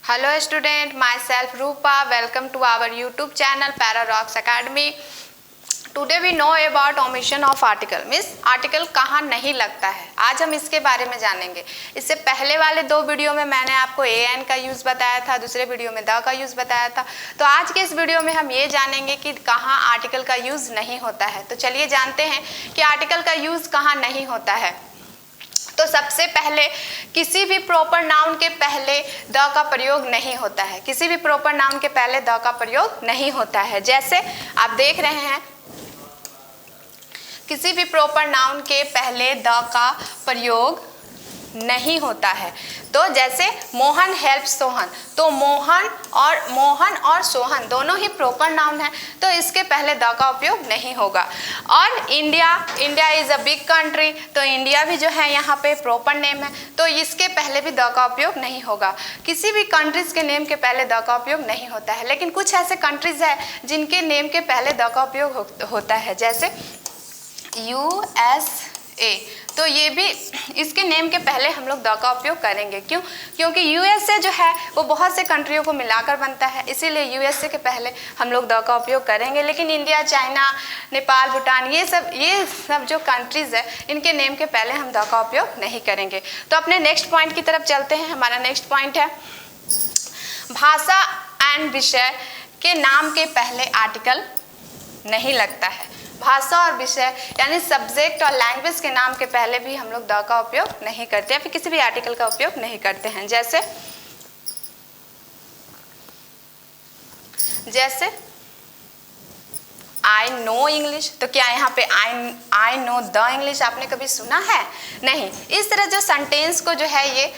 Hello student, myself Rupa. Welcome to our YouTube channel Paradox Academy. Today we know about omission of article. Means article कहाँ नहीं लगता है, आज हम इसके बारे में जानेंगे। इससे पहले वाले दो वीडियो में मैंने आपको an का यूज़ बताया था, दूसरे वीडियो में द का यूज़ बताया था। तो आज के इस वीडियो में हम ये जानेंगे कि कहाँ आर्टिकल का यूज़ नहीं होता है। तो चलिए जानते हैं कि आर्टिकल का यूज़ कहाँ नहीं होता है। तो सबसे पहले किसी भी प्रॉपर नाउन के पहले द का प्रयोग नहीं होता है। किसी भी प्रॉपर नाउन के पहले द का प्रयोग नहीं होता है। जैसे आप देख रहे हैं, किसी भी प्रॉपर नाउन के पहले द का प्रयोग नहीं होता है। तो जैसे मोहन हेल्प सोहन, तो मोहन और सोहन दोनों ही प्रॉपर नाउन है, तो इसके पहले द का उपयोग नहीं होगा। और India is a big country, तो इंडिया भी जो है यहाँ पे प्रॉपर नेम है, तो इसके पहले भी द का उपयोग नहीं होगा। किसी भी कंट्रीज के नेम के पहले द का उपयोग नहीं होता है, लेकिन कुछ ऐसे कंट्रीज है जिनके नेम के पहले द का उपयोग होता है। जैसे USA, तो ये भी इसके नेम के पहले हम लोग द का उपयोग करेंगे। क्यों? क्योंकि USA जो है वो बहुत से कंट्रियों को मिलाकर बनता है, इसीलिए USA के पहले हम लोग द का उपयोग करेंगे। लेकिन इंडिया, चाइना, नेपाल, भूटान, ये सब जो कंट्रीज़ है, इनके नेम के पहले हम द का उपयोग नहीं करेंगे। तो अपने नेक्स्ट पॉइंट की तरफ चलते हैं। हमारा नेक्स्ट पॉइंट है, भाषा एंड विषय के नाम के पहले आर्टिकल नहीं लगता है। भाषा और विषय यानी सब्जेक्ट और लैंग्वेज के नाम के पहले भी हम लोग द का उपयोग नहीं करते या फिर किसी भी आर्टिकल का उपयोग नहीं करते हैं। जैसे आई नो इंग्लिश, तो क्या यहाँ पे आई नो द इंग्लिश आपने कभी सुना है? नहीं। इस तरह जो सेंटेंस को जो है ये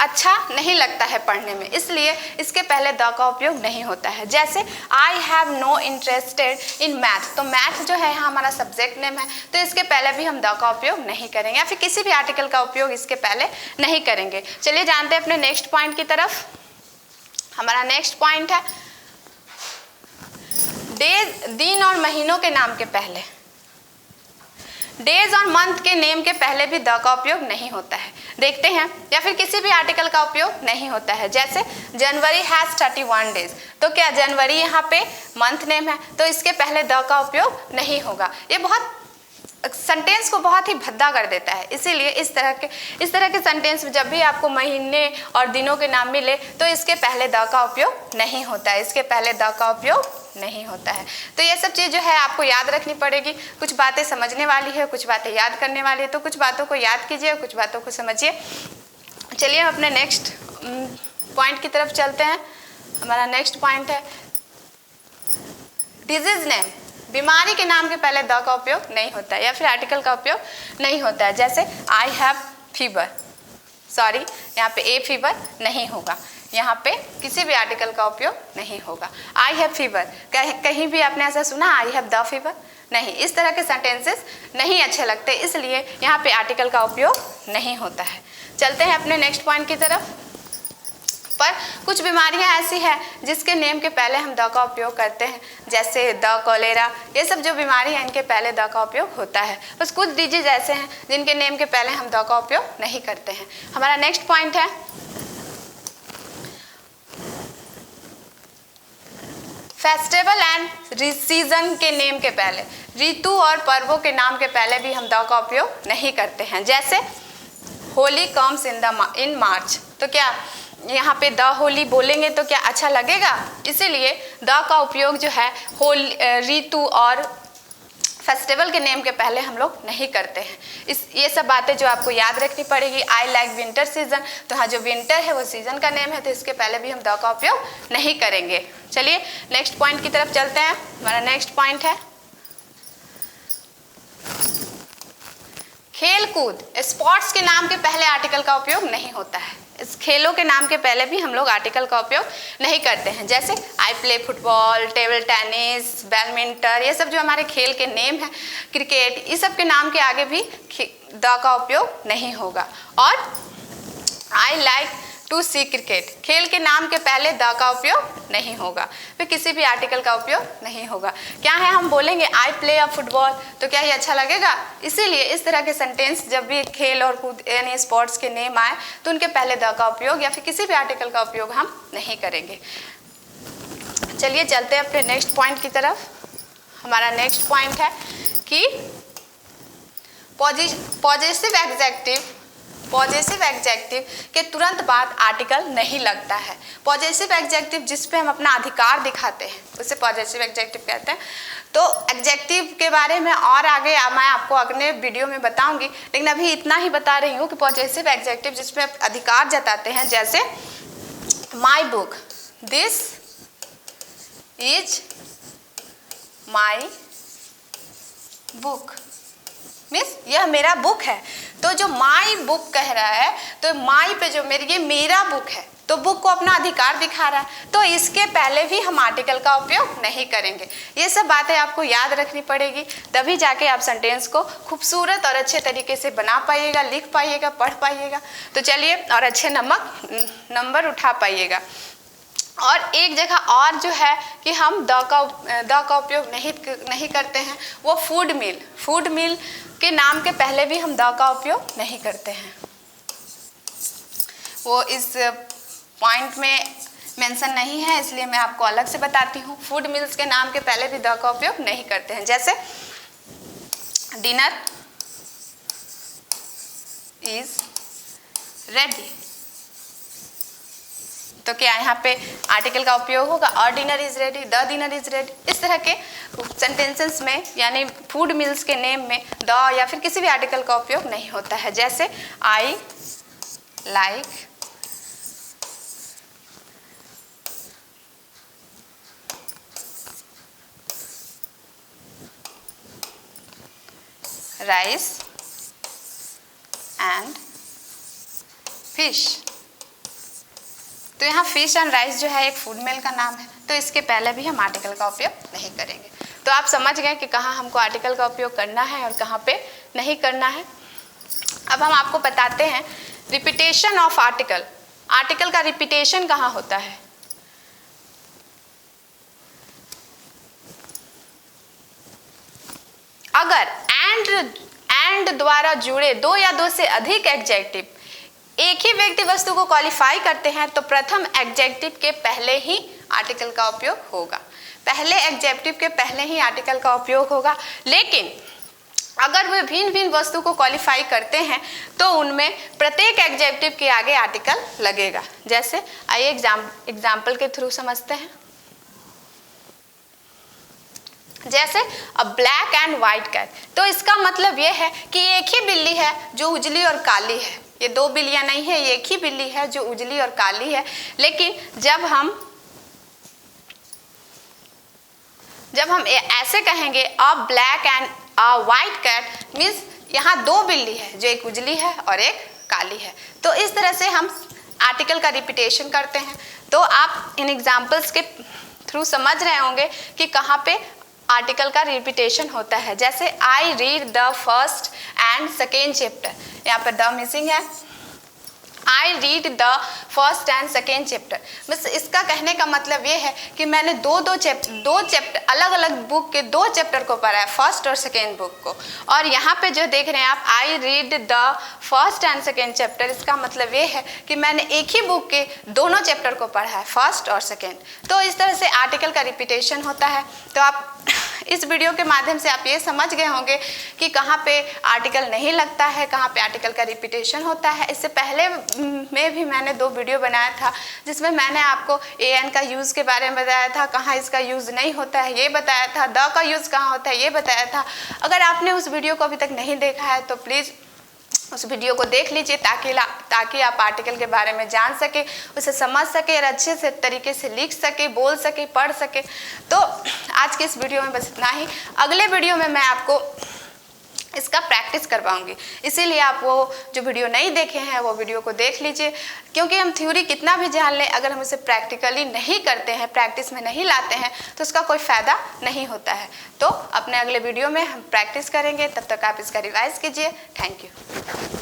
अच्छा नहीं लगता है पढ़ने में, इसलिए इसके पहले द का उपयोग नहीं होता है। जैसे I have no interested in math, तो मैथ जो है यहाँ हमारा सब्जेक्ट नेम है, तो इसके पहले भी हम द का उपयोग नहीं करेंगे या फिर किसी भी आर्टिकल का उपयोग इसके पहले नहीं करेंगे। चलिए जानते हैं अपने नेक्स्ट पॉइंट की तरफ। हमारा नेक्स्ट पॉइंट है, डेज, दिन और महीनों के नाम के पहले, डेज और मंथ के नेम के पहले भी द का उपयोग नहीं होता है। देखते हैं, या फिर किसी भी आर्टिकल का उपयोग नहीं होता है। जैसे जनवरी हैज़ 31 डेज, तो क्या जनवरी यहाँ पे मंथ नेम है, तो इसके पहले द का उपयोग नहीं होगा। ये बहुत सेंटेंस को बहुत ही भद्दा कर देता है, इसीलिए इस तरह के सेंटेंस में जब भी आपको महीने और दिनों के नाम मिले तो इसके पहले द का उपयोग नहीं होता है, इसके पहले द का उपयोग नहीं होता है। तो ये सब चीज़ जो है आपको याद रखनी पड़ेगी। कुछ बातें समझने वाली है, कुछ बातें याद करने वाली है, तो कुछ बातों को याद कीजिए और कुछ बातों को समझिए। चलिए हम अपने नेक्स्ट पॉइंट की तरफ चलते हैं। हमारा नेक्स्ट पॉइंट है, डिजीज नेम, बीमारी के नाम के पहले द का उपयोग नहीं होता है या फिर आर्टिकल का उपयोग नहीं होता है। जैसे आई हैव फीवर, सॉरी यहाँ पे ए फीवर नहीं होगा, यहाँ पे किसी भी आर्टिकल का उपयोग नहीं होगा। आई हैव फीवर, कहीं भी आपने ऐसा सुना आई हैव द फीवर? नहीं। इस तरह के सेंटेंसेस नहीं अच्छे लगते, इसलिए यहाँ पे आर्टिकल का उपयोग नहीं होता है। चलते हैं अपने नेक्स्ट पॉइंट की तरफ। पर कुछ बीमारियां ऐसी हैं जिसके नेम के पहले हम द का उपयोग करते हैं, जैसे द कॉलेरा, ये सब जो बीमारी है इनके पहले द का उपयोग होता है। बस कुछ डिजीज ऐसे हैं जिनके नेम के पहले हम द का उपयोग नहीं करते हैं। हमारा नेक्स्ट पॉइंट है, फेस्टिवल एंड सीजन के नेम के पहले, ऋतु और पर्वों के नाम के पहले भी हम द का उपयोग नहीं करते हैं। जैसे होली कम्स इन मार्च, तो क्या यहाँ पे द होली बोलेंगे तो क्या अच्छा लगेगा? इसीलिए द का उपयोग जो है होली, ऋतु और फेस्टिवल के नेम के पहले हम लोग नहीं करते हैं। ये सब बातें जो आपको याद रखनी पड़ेगी। आई लाइक विंटर सीजन, तो हाँ जो विंटर है वो सीजन का नेम है, तो इसके पहले भी हम द का उपयोग नहीं करेंगे। चलिए नेक्स्ट पॉइंट की तरफ चलते हैं। हमारा नेक्स्ट पॉइंट है, खेल कूद, स्पोर्ट्स के नाम के पहले आर्टिकल का उपयोग नहीं होता है। इस खेलों के नाम के पहले भी हम लोग आर्टिकल का उपयोग नहीं करते हैं। जैसे I play football, table tennis, badminton, ये सब जो हमारे खेल के नेम हैं, क्रिकेट, इस सब के नाम के आगे भी द का उपयोग नहीं होगा। और I like to see cricket, खेल के नाम के पहले द का उपयोग नहीं होगा, फिर किसी भी आर्टिकल का उपयोग नहीं होगा। क्या है, हम बोलेंगे आई प्ले अ फुटबॉल, तो क्या ये अच्छा लगेगा? इसीलिए इस तरह के सेंटेंस जब भी खेल और कूद यानी स्पोर्ट्स के नेम आए तो उनके पहले द का उपयोग या फिर किसी भी आर्टिकल का उपयोग हम नहीं करेंगे। चलिए चलते हैं अपने नेक्स्ट पॉइंट की तरफ। हमारा नेक्स्ट पॉइंट है कि पॉजेसिव एग्जेक्टिव के तुरंत बाद आर्टिकल नहीं लगता है। पॉजेसिव एग्जेक्टिव जिस पे हम अपना अधिकार दिखाते हैं उसे पॉजेसिव एग्जेक्टिव कहते हैं। तो एग्जेक्टिव के बारे में और आगे मैं आपको अगले वीडियो में बताऊंगी, लेकिन अभी इतना ही बता रही हूँ कि पॉजेसिव एग्जेक्टिव जिसमें अधिकार जताते हैं, जैसे my book, this is my book, means यह मेरा बुक है। तो जो माई बुक कह रहा है, तो माई पे जो ये मेरा बुक है, तो बुक को अपना अधिकार दिखा रहा है, तो इसके पहले भी हम आर्टिकल का उपयोग नहीं करेंगे। ये सब बातें आपको याद रखनी पड़ेगी, तभी जाके आप सेंटेंस को खूबसूरत और अच्छे तरीके से बना पाइएगा, लिख पाइएगा, पढ़ पाइएगा। तो चलिए, और अच्छे नंबर उठा पाइएगा। और एक जगह और जो है कि हम द का उपयोग नहीं करते हैं, वो फूड मील के नाम के पहले भी हम द का उपयोग नहीं करते हैं। वो इस पॉइंट में मेंशन नहीं है, इसलिए मैं आपको अलग से बताती हूँ। फूड मील्स के नाम के पहले भी द का उपयोग नहीं करते हैं, जैसे डिनर इज रेडी, तो क्या यहाँ पे आर्टिकल का उपयोग होगा? और dinner is ready, the dinner is ready. इस तरह के सेंटेंसेस में यानी फूड मील्स के नेम में द या फिर किसी भी आर्टिकल का उपयोग नहीं होता है, जैसे I like rice and fish. तो यहाँ फिश एंड राइस जो है एक फूड मील का नाम है, तो इसके पहले भी हम आर्टिकल का उपयोग नहीं करेंगे। तो आप समझ गए कि कहाँ हमको आर्टिकल का उपयोग करना है और कहाँ पे नहीं करना है। अब हम आपको बताते हैं रिपीटेशन ऑफ आर्टिकल। आर्टिकल का रिपीटेशन कहाँ होता है? अगर एंड द्वारा जुड़े दो या दो से अधिक एडजेक्टिव एक ही व्यक्ति वस्तु को क्वालिफाई करते हैं तो प्रथम एडजेक्टिव के पहले ही आर्टिकल का उपयोग होगा। पहले एडजेक्टिव के पहले ही आर्टिकल का उपयोग होगा। लेकिन अगर वे भिन्न भिन्न वस्तु को क्वालिफाई करते हैं तो उनमें प्रत्येक एडजेक्टिव के आगे आर्टिकल लगेगा। जैसे आइए एग्जाम्पल के थ्रू समझते हैं। जैसे a black and white cat, तो इसका मतलब यह है कि एक ही बिल्ली है जो उजली और काली है। ये दो बिल्लियां नहीं है, एक ही बिल्ली है जो उजली और काली है। लेकिन जब हम ऐसे कहेंगे a black and a white cat, means यहाँ दो बिल्ली है, जो एक उजली है और एक काली है। तो इस तरह से हम आर्टिकल का रिपीटेशन करते हैं। तो आप इन एग्जाम्पल्स के थ्रू समझ रहे होंगे कि कहाँ पे आर्टिकल का रिपीटेशन होता है। जैसे I read the first and second chapter, यहाँ पर द मिसिंग है। I read the first and second chapter, बस इसका कहने का मतलब ये है कि मैंने दो चैप्टर अलग अलग बुक के दो चैप्टर को पढ़ा है, फर्स्ट और सेकेंड बुक को। और यहाँ पे जो देख रहे हैं आप I read the first and second chapter, इसका मतलब ये है कि मैंने एक ही बुक के दोनों चैप्टर को पढ़ा है, फर्स्ट और सेकेंड। तो इस तरह से आर्टिकल का रिपीटेशन होता है। तो आप इस वीडियो के माध्यम से आप ये समझ गए होंगे कि कहाँ पे आर्टिकल नहीं लगता है, कहाँ पे आर्टिकल का रिपीटेशन होता है। इससे पहले में भी मैंने 2 वीडियो बनाया था जिसमें मैंने आपको एन का यूज़ के बारे में बताया था, कहाँ इसका यूज़ नहीं होता है ये बताया था, द का यूज़ कहाँ होता है ये बताया था। अगर आपने उस वीडियो को अभी तक नहीं देखा है तो प्लीज़ उस वीडियो को देख लीजिए ताकि आप आर्टिकल के बारे में जान सके, उसे समझ सके और अच्छे से तरीके से लिख सके, बोल सके, पढ़ सके। तो आज के इस वीडियो में बस इतना ही। अगले वीडियो में मैं आपको इसका प्रैक्टिस करवाऊंगी, इसीलिए आप वो जो वीडियो नहीं देखे हैं वो वीडियो को देख लीजिए। क्योंकि हम थ्योरी कितना भी जान लें, अगर हम उसे प्रैक्टिकली नहीं करते हैं, प्रैक्टिस में नहीं लाते हैं तो उसका कोई फ़ायदा नहीं होता है। तो अपने अगले वीडियो में हम प्रैक्टिस करेंगे, तब तक आप इसका रिवाइज कीजिए। Thank you.